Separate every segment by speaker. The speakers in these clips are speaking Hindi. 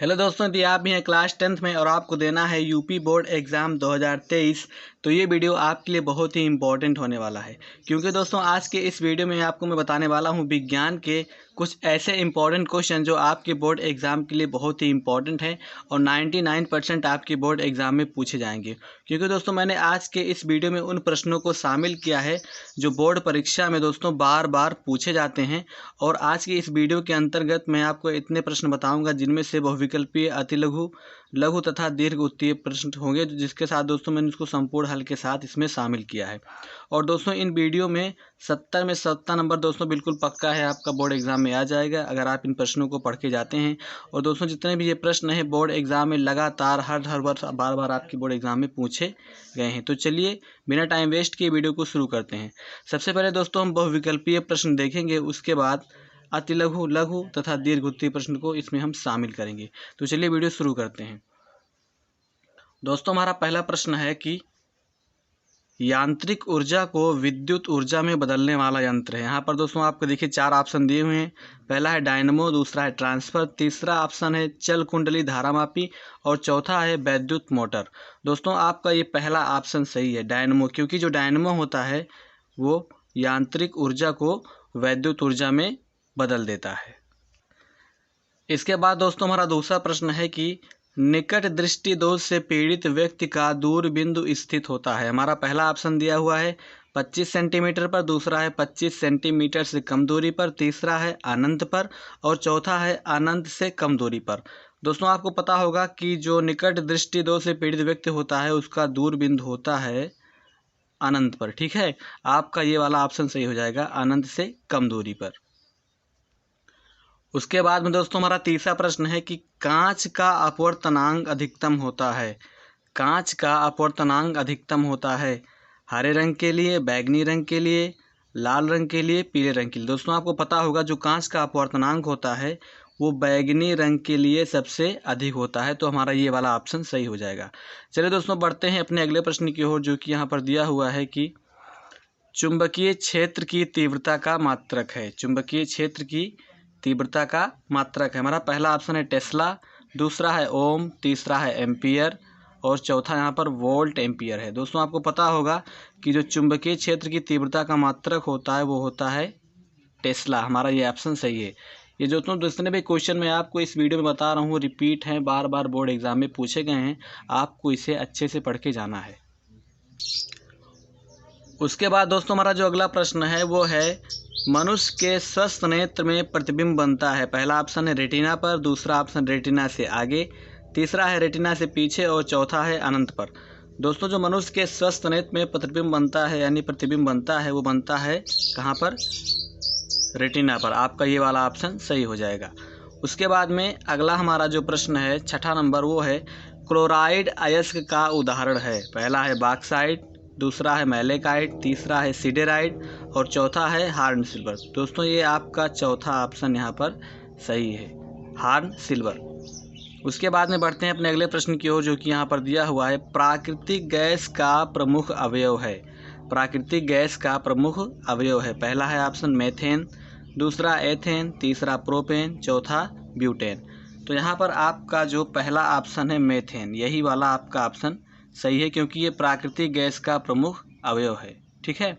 Speaker 1: हेलो दोस्तों, यदि आप भी हैं क्लास 10th में और आपको देना है यूपी बोर्ड एग्ज़ाम 2023 तो ये वीडियो आपके लिए बहुत ही इंपॉर्टेंट होने वाला है। क्योंकि दोस्तों आज के इस वीडियो में आपको मैं बताने वाला हूँ विज्ञान के कुछ ऐसे इंपॉर्टेंट क्वेश्चन जो आपके बोर्ड एग्ज़ाम के लिए बहुत ही इंपॉर्टेंट हैं और 99% आपके बोर्ड एग्ज़ाम में पूछे जाएंगे। क्योंकि दोस्तों मैंने आज के इस वीडियो में उन प्रश्नों को शामिल किया है जो बोर्ड परीक्षा में दोस्तों बार बार पूछे जाते हैं। और आज की इस वीडियो के अंतर्गत मैं आपको इतने प्रश्न बताऊंगा जिनमें से बहुविकल्पीय, अतिलघु, लघु तथा दीर्घ उत्तरीय प्रश्न होंगे, जिसके साथ दोस्तों मैंने उसको संपूर्ण हल के साथ इसमें शामिल किया है। और दोस्तों इन वीडियो में 70 में 70 नंबर दोस्तों बिल्कुल पक्का है आपका बोर्ड एग्जाम में आ जाएगा अगर आप इन प्रश्नों को पढ़ के जाते हैं। और दोस्तों जितने भी ये प्रश्न हैं बोर्ड एग्जाम में लगातार हर वर्ष बार बार आपके बोर्ड एग्जाम में पूछे गए हैं। तो चलिए बिना टाइम वेस्ट किए वीडियो को शुरू करते हैं। सबसे पहले दोस्तों हम बहुविकल्पीय प्रश्न देखेंगे, उसके बाद अतिलघु, लघु तथा दीर्घ उत्तरीय प्रश्न को इसमें हम शामिल करेंगे। तो चलिए वीडियो शुरू करते हैं। दोस्तों हमारा पहला प्रश्न है कि यांत्रिक ऊर्जा को विद्युत ऊर्जा में बदलने वाला यंत्र है। यहाँ पर दोस्तों आपको देखिए 4 ऑप्शन दिए हुए हैं। पहला है डायनमो, दूसरा है ट्रांसफर, तीसरा ऑप्शन है चल कुंडली धारामापी और चौथा है वैद्युत मोटर। दोस्तों आपका ये पहला ऑप्शन सही है, डायनमो, क्योंकि जो डायनमो होता है वो यांत्रिक ऊर्जा को वैद्युत ऊर्जा में बदल देता है। इसके बाद दोस्तों हमारा दूसरा प्रश्न है कि निकट दृष्टि दोष से पीड़ित व्यक्ति का दूर बिंदु स्थित होता है। हमारा पहला ऑप्शन दिया हुआ है 25 सेंटीमीटर पर, दूसरा है 25 सेंटीमीटर से कम दूरी पर, तीसरा है अनंत पर और चौथा है अनंत से कम दूरी पर। दोस्तों आपको पता होगा कि जो निकट दृष्टि दोष से पीड़ित व्यक्ति होता है उसका दूर बिंदु होता है अनंत पर। ठीक है, आपका ये वाला ऑप्शन सही हो जाएगा, अनंत से कम दूरी पर। उसके बाद में दोस्तों हमारा तीसरा प्रश्न है कि कांच का अपवर्तनांक अधिकतम होता है। कांच का अपवर्तनांक अधिकतम होता है हरे रंग के लिए, बैगनी रंग के लिए, लाल रंग के लिए, पीले रंग के लिए। दोस्तों आपको पता होगा जो कांच का अपवर्तनांक होता है वो बैगनी रंग के लिए सबसे अधिक होता है। तो हमारा ये वाला ऑप्शन सही हो जाएगा। चलिए दोस्तों बढ़ते हैं अपने अगले प्रश्न की ओर, जो कि यहाँ पर दिया हुआ है कि चुंबकीय क्षेत्र की तीव्रता का मात्रक है। चुंबकीय क्षेत्र की तीव्रता का मात्रक है। हमारा पहला ऑप्शन है टेस्ला, दूसरा है ओम, तीसरा है एम्पियर और चौथा यहाँ पर वोल्ट एम्पियर है। दोस्तों आपको पता होगा कि जो चुंबकीय क्षेत्र की तीव्रता का मात्रक होता है वो होता है टेस्ला। हमारा ये ऑप्शन सही है। ये जो दोस्तों जितने भी क्वेश्चन मैं आपको इस वीडियो में बता रहा हूँ रिपीट हैं, बार बार बोर्ड एग्जाम में पूछे गए हैं, आपको इसे अच्छे से पढ़ के जाना है। उसके बाद दोस्तों हमारा जो अगला प्रश्न है वो है मनुष्य के स्वस्थ नेत्र में प्रतिबिंब बनता है। पहला ऑप्शन है रेटिना पर, दूसरा ऑप्शन रेटिना से आगे, तीसरा है रेटिना से पीछे और चौथा है अनंत पर। दोस्तों जो मनुष्य के स्वस्थ नेत्र में प्रतिबिंब बनता है यानी प्रतिबिंब बनता है वो बनता है कहाँ पर? रेटिना पर। आपका ये वाला ऑप्शन सही हो जाएगा। उसके बाद में अगला हमारा जो प्रश्न है छठा नंबर वो है क्लोराइड अयस्क का उदाहरण है। पहला है बॉक्साइट, दूसरा है मैलेकाइट, तीसरा है सिडेराइट और चौथा है हार्न सिल्वर। दोस्तों ये आपका चौथा ऑप्शन यहाँ पर सही है, हार्न सिल्वर। उसके बाद में बढ़ते हैं अपने अगले प्रश्न की ओर, जो कि यहाँ पर दिया हुआ है प्राकृतिक गैस का प्रमुख अवयव है। प्राकृतिक गैस का प्रमुख अवयव है। पहला है ऑप्शन मेथेन, दूसरा एथेन, तीसरा प्रोपेन, चौथा ब्यूटेन। तो यहाँ पर आपका जो पहला ऑप्शन है मेथेन, यही वाला आपका ऑप्शन सही है क्योंकि ये प्राकृतिक गैस का प्रमुख अवयव है। ठीक है।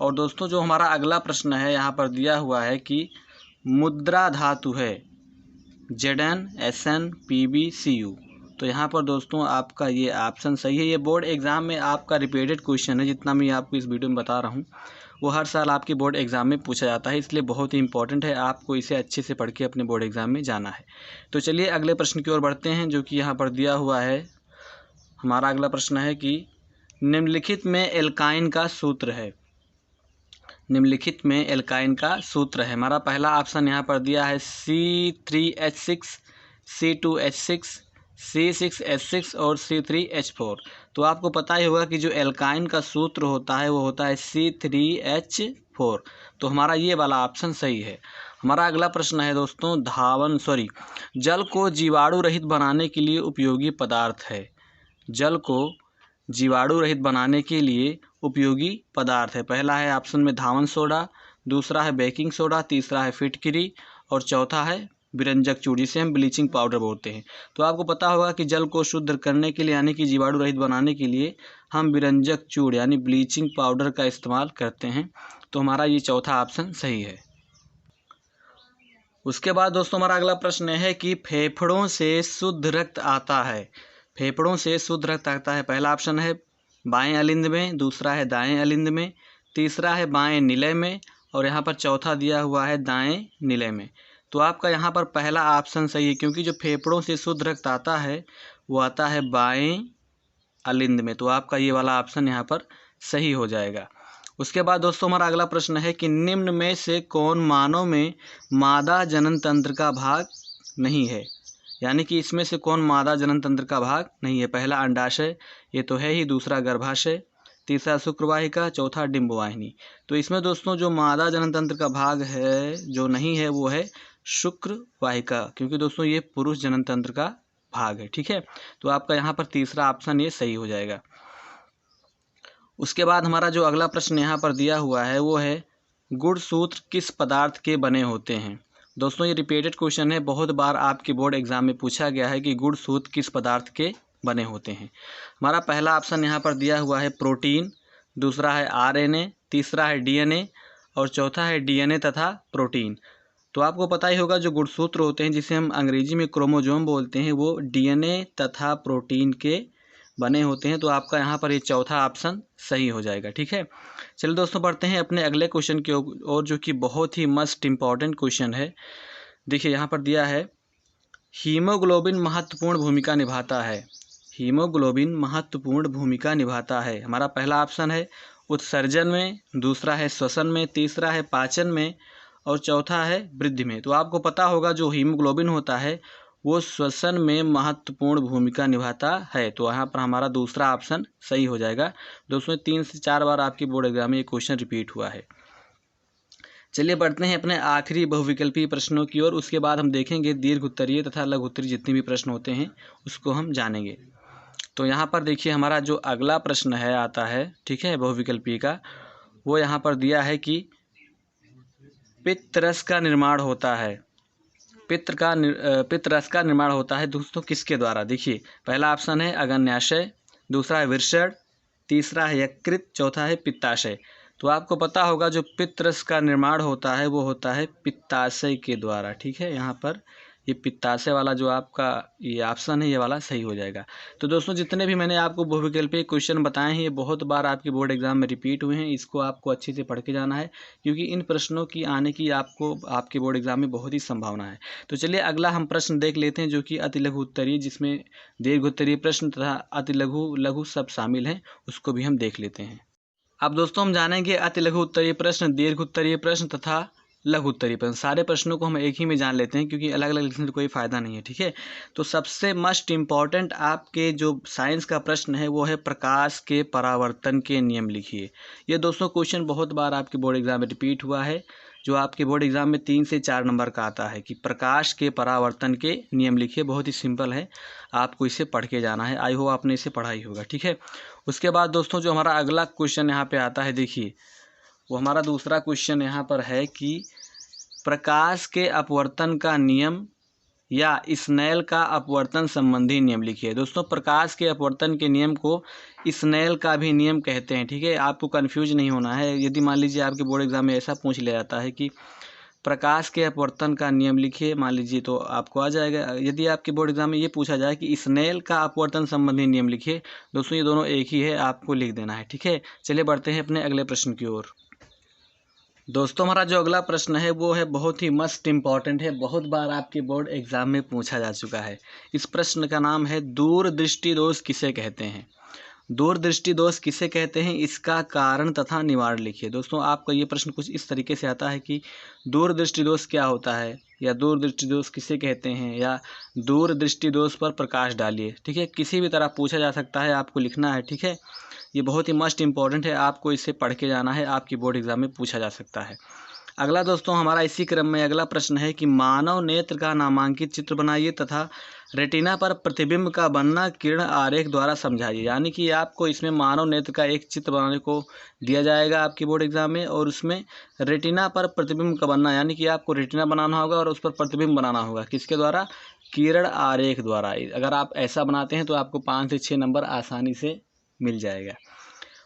Speaker 1: और दोस्तों जो हमारा अगला प्रश्न है यहाँ पर दिया हुआ है कि मुद्रा धातु है Zn, Sn, Pb, Cu। तो यहाँ पर दोस्तों आपका ये ऑप्शन सही है। ये बोर्ड एग्जाम में आपका रिपीटेड क्वेश्चन है, जितना मैं आपको इस वीडियो में बता रहा हूँ वो हर साल आपके बोर्ड एग्जाम में पूछा जाता है, इसलिए बहुत ही इंपॉर्टेंट है, आपको इसे अच्छे से पढ़ के अपने बोर्ड एग्जाम में जाना है। तो चलिए अगले प्रश्न की ओर बढ़ते हैं, जो कि यहाँ पर दिया हुआ है। हमारा अगला प्रश्न है कि निम्नलिखित में एल्काइन का सूत्र है। निम्नलिखित में एल्काइन का सूत्र है। हमारा पहला ऑप्शन यहाँ पर दिया है C3H6, C2H6, C6H6 और C3H4। तो आपको पता ही होगा कि जो एल्काइन का सूत्र होता है वो होता है C3H4। तो हमारा ये वाला ऑप्शन सही है। हमारा अगला प्रश्न है दोस्तों जल को जीवाणु रहित बनाने के लिए उपयोगी पदार्थ है। जल को जीवाणु रहित बनाने के लिए उपयोगी पदार्थ है। पहला है ऑप्शन में धावन सोडा, दूसरा है बेकिंग सोडा, तीसरा है फिटकिरी और चौथा है विरंजक चूर्ण, जिसे हम ब्लीचिंग पाउडर बोलते हैं। तो आपको पता होगा कि जल को शुद्ध करने के लिए यानी कि जीवाणु रहित बनाने के लिए हम विरंजक चूर्ण यानी ब्लीचिंग पाउडर का इस्तेमाल करते हैं। तो हमारा ये चौथा ऑप्शन सही है। उसके बाद दोस्तों हमारा अगला प्रश्न है कि फेफड़ों से शुद्ध रक्त आता है। फेफड़ों से शुद्ध रक्त आता है, पहला ऑप्शन है बाएं अलिंद में, दूसरा है दाएं अलिंद में, तीसरा है बाएं निलय में और यहाँ पर चौथा दिया हुआ है दाएं निलय में। तो आपका यहाँ पर पहला ऑप्शन सही है, क्योंकि जो फेफड़ों से शुद्ध रक्त आता है वो आता है बाएं अलिंद में। तो आपका ये वाला ऑप्शन यहाँ पर सही हो जाएगा। उसके बाद दोस्तों हमारा अगला प्रश्न है कि निम्न में से कौन मानव में मादा जनन तंत्र का भाग नहीं है, यानी कि इसमें से कौन मादा जनन तंत्र का भाग नहीं है। पहला अंडाशय, ये तो है ही, दूसरा गर्भाशय, तीसरा शुक्रवाहिका, चौथा डिंबवाहिनी। तो इसमें दोस्तों जो मादा जनन तंत्र का भाग है जो नहीं है वो है शुक्रवाहिका, क्योंकि दोस्तों ये पुरुष जनन तंत्र का भाग है। ठीक है, तो आपका यहाँ पर तीसरा ऑप्शन ये सही हो जाएगा। उसके बाद हमारा जो अगला प्रश्न यहाँ पर दिया हुआ है वो है गुणसूत्र किस पदार्थ के बने होते हैं। दोस्तों ये रिपीटेड क्वेश्चन है, बहुत बार आपके बोर्ड एग्जाम में पूछा गया है कि गुणसूत्र किस पदार्थ के बने होते हैं। हमारा पहला ऑप्शन यहाँ पर दिया हुआ है प्रोटीन, दूसरा है आरएनए, तीसरा है डीएनए और चौथा है डीएनए तथा प्रोटीन। तो आपको पता ही होगा जो गुणसूत्र होते हैं जिसे हम अंग्रेजी में क्रोमोजोम बोलते हैं वो डीएनए तथा प्रोटीन के बने होते हैं। तो आपका यहाँ पर ये चौथा ऑप्शन सही हो जाएगा। ठीक है, चलिए दोस्तों बढ़ते हैं अपने अगले क्वेश्चन की ओर, जो कि बहुत ही मस्ट इम्पॉर्टेंट क्वेश्चन है। देखिए यहाँ पर दिया है हीमोग्लोबिन महत्वपूर्ण भूमिका निभाता है। हीमोग्लोबिन महत्वपूर्ण भूमिका निभाता है। हमारा पहला ऑप्शन है उत्सर्जन में, दूसरा है श्वसन में, तीसरा है पाचन में और चौथा है वृद्धि में। तो आपको पता होगा जो हीमोग्लोबिन होता है वो श्वसन में महत्वपूर्ण भूमिका निभाता है। तो यहाँ पर हमारा दूसरा ऑप्शन सही हो जाएगा। दोस्तों 3 से 4 बार आपके बोर्ड एग्जाम में ये क्वेश्चन रिपीट हुआ है। चलिए बढ़ते हैं अपने आखिरी बहुविकल्पीय प्रश्नों की ओर। उसके बाद हम देखेंगे दीर्घ उत्तरीय तथा लघु उत्तरीय जितने भी प्रश्न होते हैं उसको हम जानेंगे। तो यहाँ पर देखिए हमारा जो अगला प्रश्न है आता है, ठीक है, बहुविकल्पीय का, वो यहाँ पर दिया है कि पित्तरस का निर्माण होता है। पित्तरस का निर्माण होता है दोस्तों किसके द्वारा। देखिए पहला ऑप्शन है अग्न्याशय, दूसरा है वृषण, तीसरा है यकृत, चौथा है पित्ताशय। तो आपको पता होगा जो पित्तरस का निर्माण होता है वो होता है पित्ताशय के द्वारा। ठीक है, यहाँ पर ये पित्ताशय वाला जो आपका ये ऑप्शन है ये वाला सही हो जाएगा। तो दोस्तों जितने भी मैंने आपको बहुविकल्पीय क्वेश्चन बताए हैं ये बहुत बार आपके बोर्ड एग्जाम में रिपीट हुए हैं। इसको आपको अच्छे से पढ़ के जाना है, क्योंकि इन प्रश्नों की आने की आपको आपके बोर्ड एग्जाम में बहुत ही संभावना है। तो चलिए अगला हम प्रश्न देख लेते हैं, जो कि अति लघु उत्तरीय, जिसमें दीर्घ उत्तरीय प्रश्न तथा अति लघु सब शामिल हैं, उसको भी हम देख लेते हैं। अब दोस्तों हम जानेंगे अति लघु उत्तरीय प्रश्न, दीर्घ उत्तरीय प्रश्न तथा लघु उत्तरीय प्रश्न। सारे प्रश्नों को हम एक ही में जान लेते हैं, क्योंकि अलग अलग लिखने से कोई फ़ायदा नहीं है। ठीक है, तो सबसे मस्ट इम्पॉर्टेंट आपके जो साइंस का प्रश्न है वो है प्रकाश के परावर्तन के नियम लिखिए। ये दोस्तों क्वेश्चन बहुत बार आपके बोर्ड एग्जाम में रिपीट हुआ है, जो आपके बोर्ड एग्जाम में 3 से 4 नंबर का आता है कि प्रकाश के परावर्तन के नियम लिखिए। बहुत ही सिंपल है, आपको इसे पढ़ के जाना है। आई होप आपने इसे पढ़ा ही होगा। ठीक है, उसके बाद दोस्तों जो हमारा अगला क्वेश्चन यहाँ पे आता है, देखिए वो हमारा दूसरा क्वेश्चन यहाँ पर है कि प्रकाश के अपवर्तन का नियम या स्नेल का अपवर्तन संबंधी नियम लिखिए। दोस्तों प्रकाश के अपवर्तन के नियम को स्नेल का भी नियम कहते हैं। ठीक है, आपको कंफ्यूज नहीं होना है। यदि मान लीजिए आपके बोर्ड एग्जाम में ऐसा पूछ लिया जाता है कि प्रकाश के अपवर्तन का नियम लिखिए, मान लीजिए, तो आपको आ जाएगा। यदि आपके बोर्ड एग्जाम में ये पूछा जाए कि स्नेल का अपवर्तन संबंधी नियम लिखिए, दोस्तों ये दोनों एक ही है, आपको लिख देना है। ठीक है, चलिए बढ़ते हैं अपने अगले प्रश्न की ओर। दोस्तों हमारा जो अगला प्रश्न है वो है बहुत ही मस्ट इम्पॉर्टेंट है, बहुत बार आपके बोर्ड एग्जाम में पूछा जा चुका है। इस प्रश्न का नाम है दूरदृष्टि दोष किसे कहते हैं। दूरदृष्टि दोष किसे कहते हैं, इसका कारण तथा निवारण लिखिए। दोस्तों आपका ये प्रश्न कुछ इस तरीके से आता है कि दूरदृष्टि दोष क्या होता है, या दूरदृष्टि दोष किसे कहते हैं, या दूरदृष्टि दोष पर प्रकाश डालिए। ठीक है, किसी भी तरह पूछा जा सकता है, आपको लिखना है। ठीक है, ये बहुत ही मस्ट इम्पॉर्टेंट है, आपको इसे पढ़ के जाना है, आपकी बोर्ड एग्जाम में पूछा जा सकता है। अगला दोस्तों हमारा इसी क्रम में अगला प्रश्न है कि मानव नेत्र का नामांकित चित्र बनाइए तथा रेटिना पर प्रतिबिंब का बनना किरण आरेख द्वारा समझाइए। यानी कि आपको इसमें मानव नेत्र का एक चित्र बनाने को दिया जाएगा आपकी बोर्ड एग्जाम में, और उसमें रेटिना पर प्रतिबिंब का बनना, यानी कि आपको रेटिना बनाना होगा और उस पर प्रतिबिंब बनाना होगा। किसके द्वारा? किरण आरेख द्वारा। अगर आप ऐसा बनाते हैं तो आपको 5 से 6 नंबर आसानी से मिल जाएगा।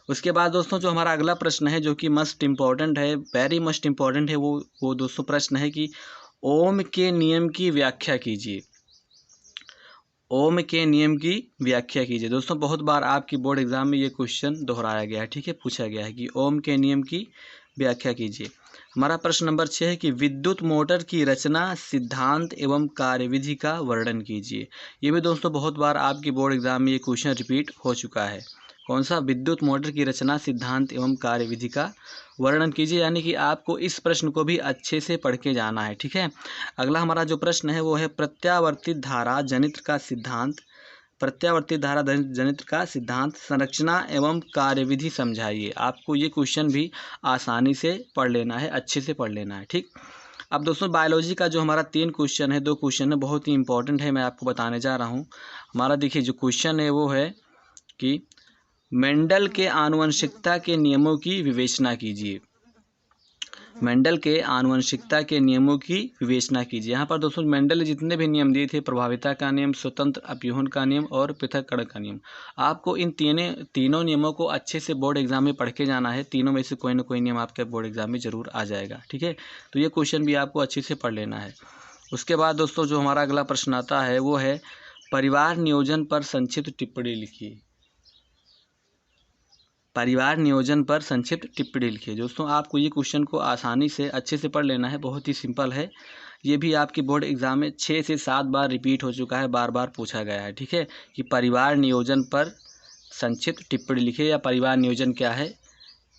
Speaker 1: उसके बाद दोस्तों जो हमारा अगला प्रश्न है, जो कि मस्ट इम्पॉर्टेंट है, वेरी मस्ट इम्पॉर्टेंट है, वो दोस्तों प्रश्न है कि ओम के नियम की व्याख्या कीजिए। ओम के नियम की व्याख्या कीजिए। दोस्तों बहुत बार आपकी बोर्ड एग्जाम में ये क्वेश्चन दोहराया गया है, ठीक है, पूछा गया है कि ओम के नियम की व्याख्या कीजिए। हमारा प्रश्न नंबर 6 है कि विद्युत मोटर की रचना, सिद्धांत एवं कार्यविधि का वर्णन कीजिए। ये भी दोस्तों बहुत बार आपकी बोर्ड एग्जाम में ये क्वेश्चन रिपीट हो चुका है। कौन सा? विद्युत मोटर की रचना, सिद्धांत एवं कार्यविधि का वर्णन कीजिए। यानी कि आपको इस प्रश्न को भी अच्छे से पढ़ के जाना है, ठीक है। अगला हमारा जो प्रश्न है वो है प्रत्यावर्तित धारा जनित्र का सिद्धांत। प्रत्यावर्तित धारा जनित्र का सिद्धांत, संरचना एवं कार्यविधि समझाइए। आपको ये क्वेश्चन भी आसानी से पढ़ लेना है, अच्छे से पढ़ लेना है, ठीक। अब दोस्तों बायोलॉजी का जो हमारा 3 क्वेश्चन है, 2 क्वेश्चन है, बहुत ही इंपॉर्टेंट है, मैं आपको बताने जा रहा हूँ। हमारा देखिए जो क्वेश्चन है वो है कि मेंडल के आनुवंशिकता के नियमों की विवेचना कीजिए। मेंडल के आनुवंशिकता के नियमों की विवेचना कीजिए। यहाँ पर दोस्तों मेंडल ने जितने भी नियम दिए थे, प्रभाविता का नियम, स्वतंत्र अपयूहन का नियम और पृथक्करण का नियम, आपको इन तीनों नियमों को अच्छे से बोर्ड एग्जाम में पढ़ के जाना है। तीनों में से कोई ना कोई नियम आपके बोर्ड एग्जाम में जरूर आ जाएगा, ठीक है। तो ये क्वेश्चन भी आपको अच्छे से पढ़ लेना है। उसके बाद दोस्तों जो हमारा अगला प्रश्न आता है वो है परिवार नियोजन पर संक्षिप्त टिप्पणी लिखिए। परिवार नियोजन पर संक्षिप्त टिप्पणी लिखिए। दोस्तों आपको ये क्वेश्चन को आसानी से अच्छे से पढ़ लेना है, बहुत ही सिंपल है। ये भी आपकी बोर्ड एग्जाम में 6 से 7 बार रिपीट हो चुका है, बार बार पूछा गया है, ठीक है, कि परिवार नियोजन पर संक्षिप्त टिप्पणी लिखिए या परिवार नियोजन क्या है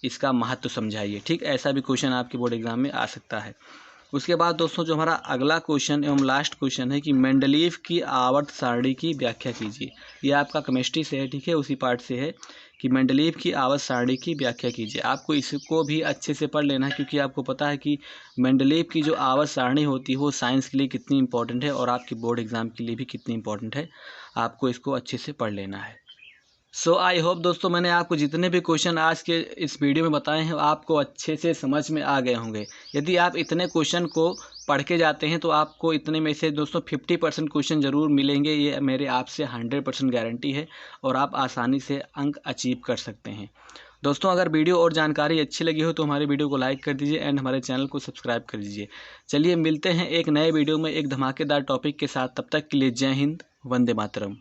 Speaker 1: इसका महत्व समझाइए, ठीक। ऐसा भी क्वेश्चन आपकी बोर्ड एग्जाम में आ सकता है। उसके बाद दोस्तों जो हमारा अगला क्वेश्चन एवं लास्ट क्वेश्चन है कि मेंडलीव की आवर्त सारणी की व्याख्या कीजिए। ये आपका केमिस्ट्री से है, ठीक है, उसी पार्ट से है कि मेंडलीव की आवर्त सारणी की व्याख्या कीजिए। आपको इसको भी अच्छे से पढ़ लेना है, क्योंकि आपको पता है कि मेंडलीव की जो आवर्त सारणी होती है वो साइंस के लिए कितनी इंपॉर्टेंट है और आपकी बोर्ड एग्जाम के लिए भी कितनी इंपॉर्टेंट है। आपको इसको अच्छे से पढ़ लेना है। सो आई होप दोस्तों मैंने आपको जितने भी क्वेश्चन आज के इस वीडियो में बताए हैं आपको अच्छे से समझ में आ गए होंगे। यदि आप इतने क्वेश्चन को पढ़ के जाते हैं तो आपको इतने में से दोस्तों 50% क्वेश्चन ज़रूर मिलेंगे, ये मेरे आपसे 100% गारंटी है, और आप आसानी से अंक अचीव कर सकते हैं। दोस्तों अगर वीडियो और जानकारी अच्छी लगी हो तो हमारे वीडियो को लाइक कर दीजिए एंड हमारे चैनल को सब्सक्राइब कर दीजिए। चलिए मिलते हैं एक नए वीडियो में एक धमाकेदार टॉपिक के साथ, तब तक के लिए जय हिंद, वंदे मातरम।